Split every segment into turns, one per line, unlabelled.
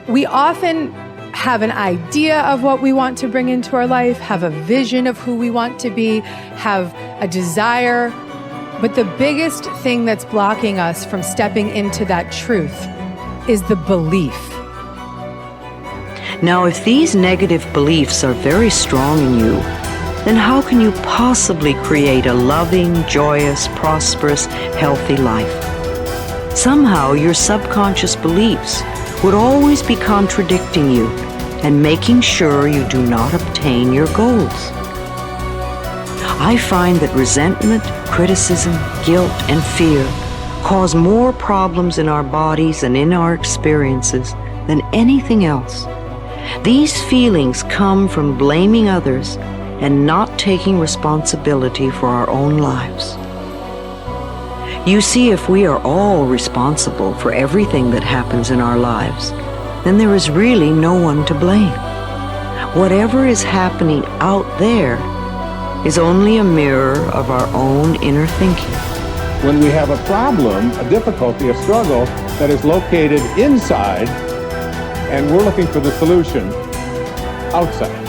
We often have an idea of what we want to bring into our life, have a vision of who we want to be, have a desire. But the biggest thing that's blocking us from stepping into that truth is the belief.
Now, if these negative beliefs are very strong in you, then how can you possibly create a loving, joyous, prosperous, healthy life? Somehow your subconscious beliefs would always be contradicting you and making sure you do not obtain your goals. I find that resentment, criticism, guilt, and fear cause more problems in our bodies and in our experiences than anything else. These feelings come from blaming others and not taking responsibility for our own lives. You see, if we are all responsible for everything that happens in our lives, then there is really no one to blame. Whatever is happening out there is only a mirror of our own inner thinking.
When we have a problem, a difficulty, a struggle that is located inside, and we're looking for the solution outside,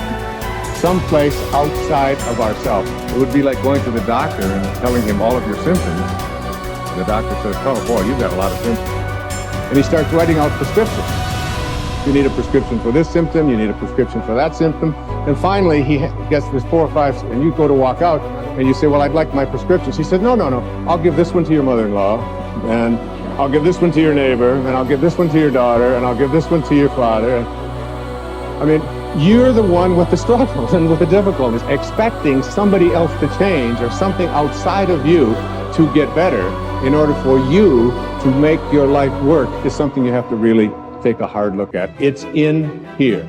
someplace outside of ourselves. It would be like going to the doctor and telling him all of your symptoms. And the doctor says, oh boy, you've got a lot of symptoms. And he starts writing out prescriptions. You need a prescription for this symptom, you need a prescription for that symptom. And finally, he gets this 4 or 5, and you go to walk out, and you say, well, I'd like my prescriptions. He said, no, I'll give this one to your mother-in-law, and I'll give this one to your neighbor, and I'll give this one to your daughter, and I'll give this one to your father. I mean, you're the one with the struggles and with the difficulties, expecting somebody else to change or something outside of you to get better in order for you to make your life work is something you have to really take a hard look at. It's in here.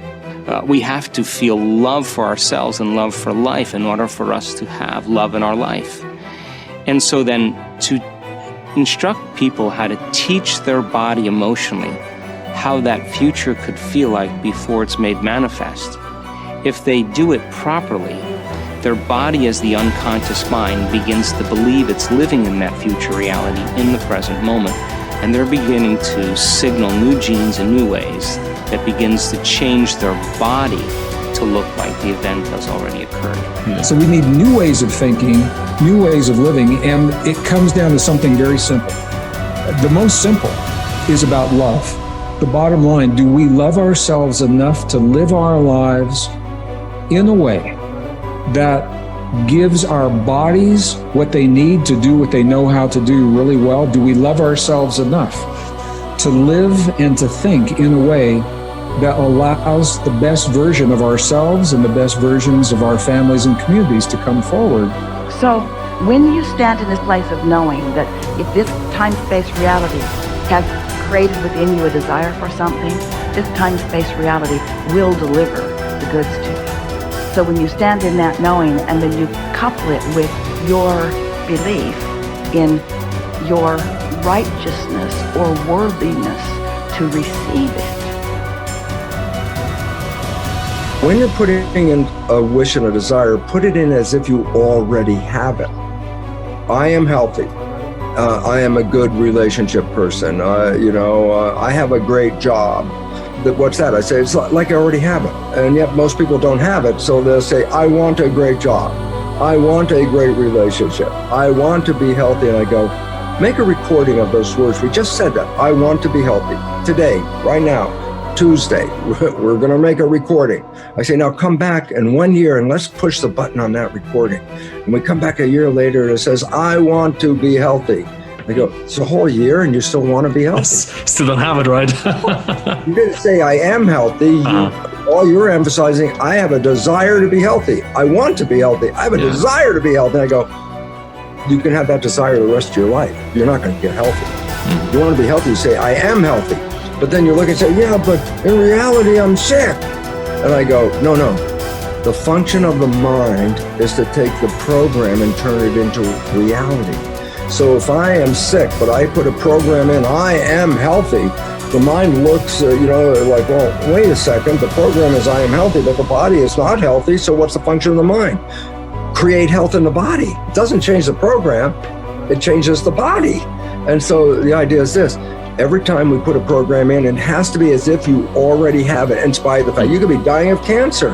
We have to feel love for ourselves and love for life in order for us to have love in our life. And so then to instruct people how to teach their body emotionally how that future could feel like before it's made manifest. If they do it properly, their body as the unconscious mind begins to believe it's living in that future reality in the present moment. And they're beginning to signal new genes in new ways that begins to change their body to look like the event has already occurred.
So we need new ways of thinking, new ways of living, and it comes down to something very simple. The most simple is about love. The bottom line, do we love ourselves enough to live our lives in a way that gives our bodies what they need to do what they know how to do really well? Do we love ourselves enough to live and to think in a way that allows the best version of ourselves and the best versions of our families and communities to come forward?
So when you stand in this place of knowing that if this time-space reality has created within you a desire for something, this time-space reality will deliver the goods to you. So when you stand in that knowing and then you couple it with your belief in your righteousness or worthiness to receive it.
When you're putting in a wish and a desire, put it in as if you already have it. I am healthy. I am a good relationship person. I have a great job. What's that? I say, it's like I already have it. And yet most people don't have it. So they'll say, I want a great job. I want a great relationship. I want to be healthy. And I go, make a recording of those words. We just said that. I want to be healthy. Today, right now, Tuesday, we're going to make a recording. I say, now come back in 1 year and let's push the button on that recording. And we come back a year later and it says, I want to be healthy. I go, it's a whole year and you still want to be healthy?
Still don't have it, right?
You didn't say I am healthy. All you're emphasizing, I have a desire to be healthy. I want to be healthy. I have a desire to be healthy. And I go, you can have that desire the rest of your life. You're not going to get healthy. You want to be healthy, you say, I am healthy. But then you look and say, yeah, but in reality, I'm sick. And I go, no. The function of the mind is to take the program and turn it into reality. So if I am sick, but I put a program in, I am healthy, the mind looks, like, well, wait a second, the program is I am healthy, but the body is not healthy, so what's the function of the mind? Create health in the body. It doesn't change the program, it changes the body. And so the idea is this, every time we put a program in, it has to be as if you already have it, in spite of the fact you could be dying of cancer.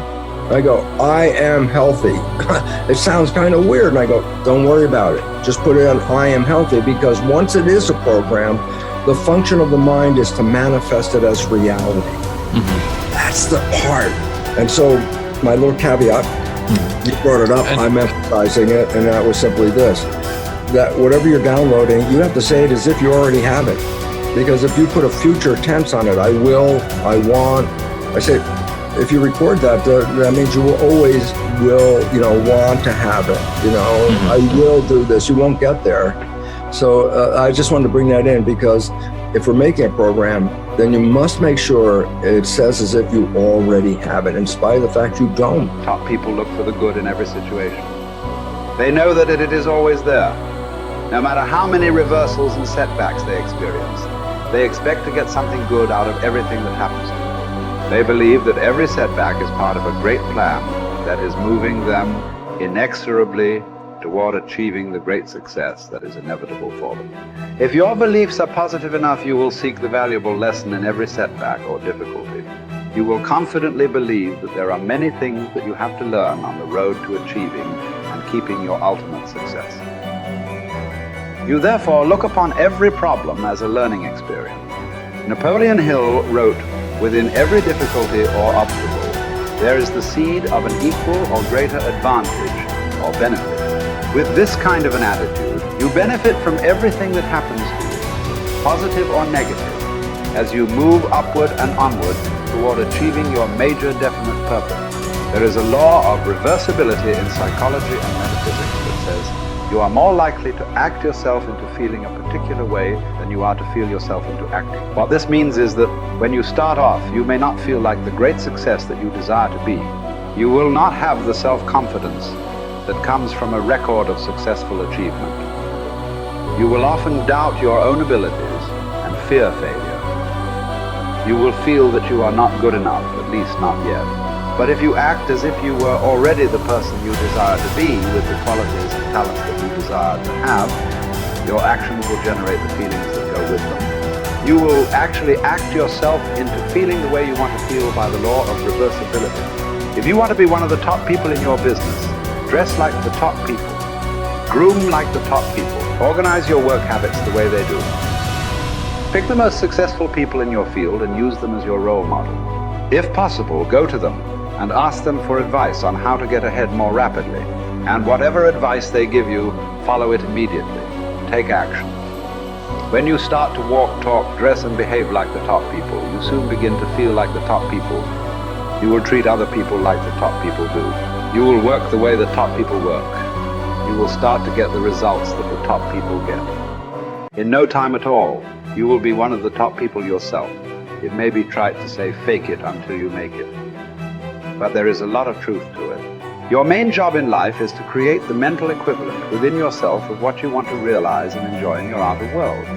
I go, I am healthy. It sounds kind of weird. And I go, don't worry about it. Just put it on I am healthy, because once it is a program, the function of the mind is to manifest it as reality. That's the part. And so my little caveat, you brought it up, I'm emphasizing it, and that was simply this, that whatever you're downloading, you have to say it as if you already have it. Because if you put a future tense on it, I will, I want, I say, if you record that, that means you will always want to have it. I will do this. You won't get there. So I just wanted to bring that in, because if we're making a program, then you must make sure it says as if you already have it, in spite of the fact you don't.
Top people look for the good in every situation. They know that it is always there. No matter how many reversals and setbacks they experience, they expect to get something good out of everything that happens to them. They believe that every setback is part of a great plan that is moving them inexorably toward achieving the great success that is inevitable for them. If your beliefs are positive enough, you will seek the valuable lesson in every setback or difficulty. You will confidently believe that there are many things that you have to learn on the road to achieving and keeping your ultimate success. You therefore look upon every problem as a learning experience. Napoleon Hill wrote, "Within every difficulty or obstacle, there is the seed of an equal or greater advantage or benefit." With this kind of an attitude, you benefit from everything that happens to you, positive or negative, as you move upward and onward toward achieving your major definite purpose. There is a law of reversibility in psychology and metaphysics that says you are more likely to act yourself into feeling a particular way than you are to feel yourself into acting. What this means is that when you start off, you may not feel like the great success that you desire to be. You will not have the self-confidence that comes from a record of successful achievement. You will often doubt your own abilities and fear failure. You will feel that you are not good enough, at least not yet. But if you act as if you were already the person you desire to be, with the qualities and talents that you desire to have, your actions will generate the feelings that go with them. You will actually act yourself into feeling the way you want to feel by the law of reversibility. If you want to be one of the top people in your business, dress like the top people, groom like the top people, organize your work habits the way they do. Pick the most successful people in your field and use them as your role model. If possible, go to them and ask them for advice on how to get ahead more rapidly. And whatever advice they give you, follow it immediately. Take action. When you start to walk, talk, dress, and behave like the top people, you soon begin to feel like the top people. You will treat other people like the top people do. You will work the way the top people work. You will start to get the results that the top people get. In no time at all, you will be one of the top people yourself. It may be trite to say fake it until you make it, but there is a lot of truth to it. Your main job in life is to create the mental equivalent within yourself of what you want to realize and enjoy in your outer world.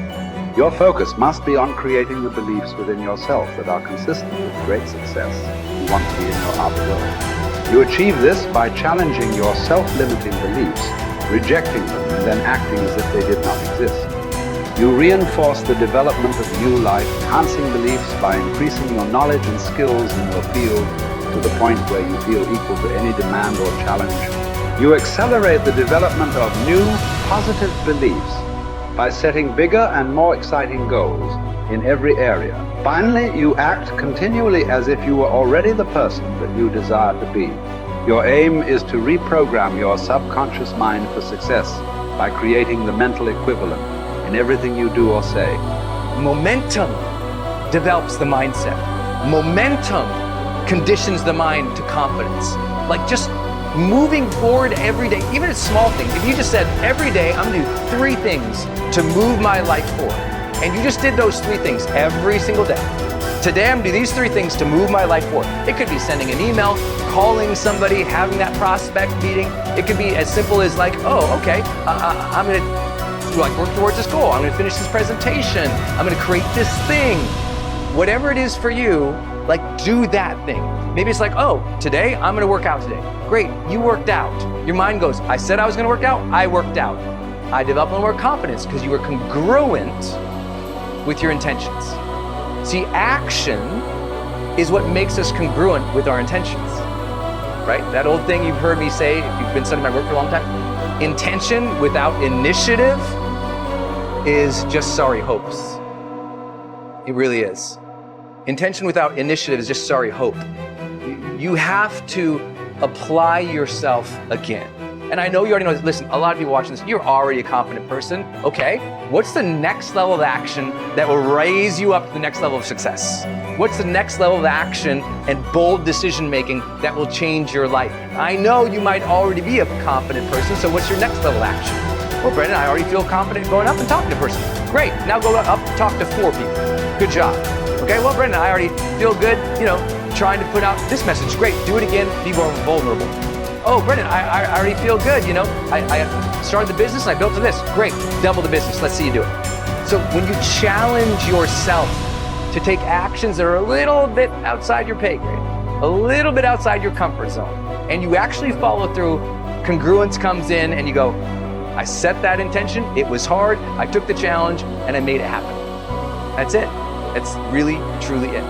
Your focus must be on creating the beliefs within yourself that are consistent with great success you want to be in your outer world. You achieve this by challenging your self-limiting beliefs, rejecting them, and then acting as if they did not exist. You reinforce the development of new life, enhancing beliefs by increasing your knowledge and skills in your field to the point where you feel equal to any demand or challenge. You accelerate the development of new, positive beliefs by setting bigger and more exciting goals in every area. Finally, you act continually as if you were already the person that you desire to be. Your aim is to reprogram your subconscious mind for success by creating the mental equivalent in everything you do or say.
Momentum develops the mindset. Momentum conditions the mind to confidence. Like just moving forward every day, even a small thing. If you just said, every day I'm gonna do 3 things to move my life forward, and you just did those 3 things every single day. Today I'm gonna do these 3 things to move my life forward. It could be sending an email, calling somebody, having that prospect meeting. It could be as simple as like, oh, okay, I'm gonna work towards this goal. I'm gonna finish this presentation. I'm gonna create this thing. Whatever it is for you, like do that thing. Maybe it's like, oh, today I'm gonna work out today. Great, you worked out. Your mind goes, I said I was gonna work out, I worked out. I developed a little more confidence because you were congruent with your intentions. See, action is what makes us congruent with our intentions, right? That old thing you've heard me say, if you've been studying my work for a long time, intention without initiative is just sorry hopes. It really is. Intention without initiative is just sorry hope. You have to apply yourself again. And I know you already know this. Listen, a lot of people watching this, you're already a confident person. Okay, what's the next level of action that will raise you up to the next level of success? What's the next level of action and bold decision making that will change your life? I know you might already be a confident person, so what's your next level of action? Well, Brendan, I already feel confident going up and talking to a person. Great, now go up and talk to 4 people. Good job. Okay, well, Brendan, I already feel good, trying to put out this message. Great, do it again, be more vulnerable. Oh, Brendan, I already feel good, I started the business and I built to this. Great, double the business, let's see you do it. So when you challenge yourself to take actions that are a little bit outside your pay grade, a little bit outside your comfort zone, and you actually follow through, congruence comes in and you go, I set that intention, it was hard, I took the challenge, and I made it happen. That's it. That's really, truly it.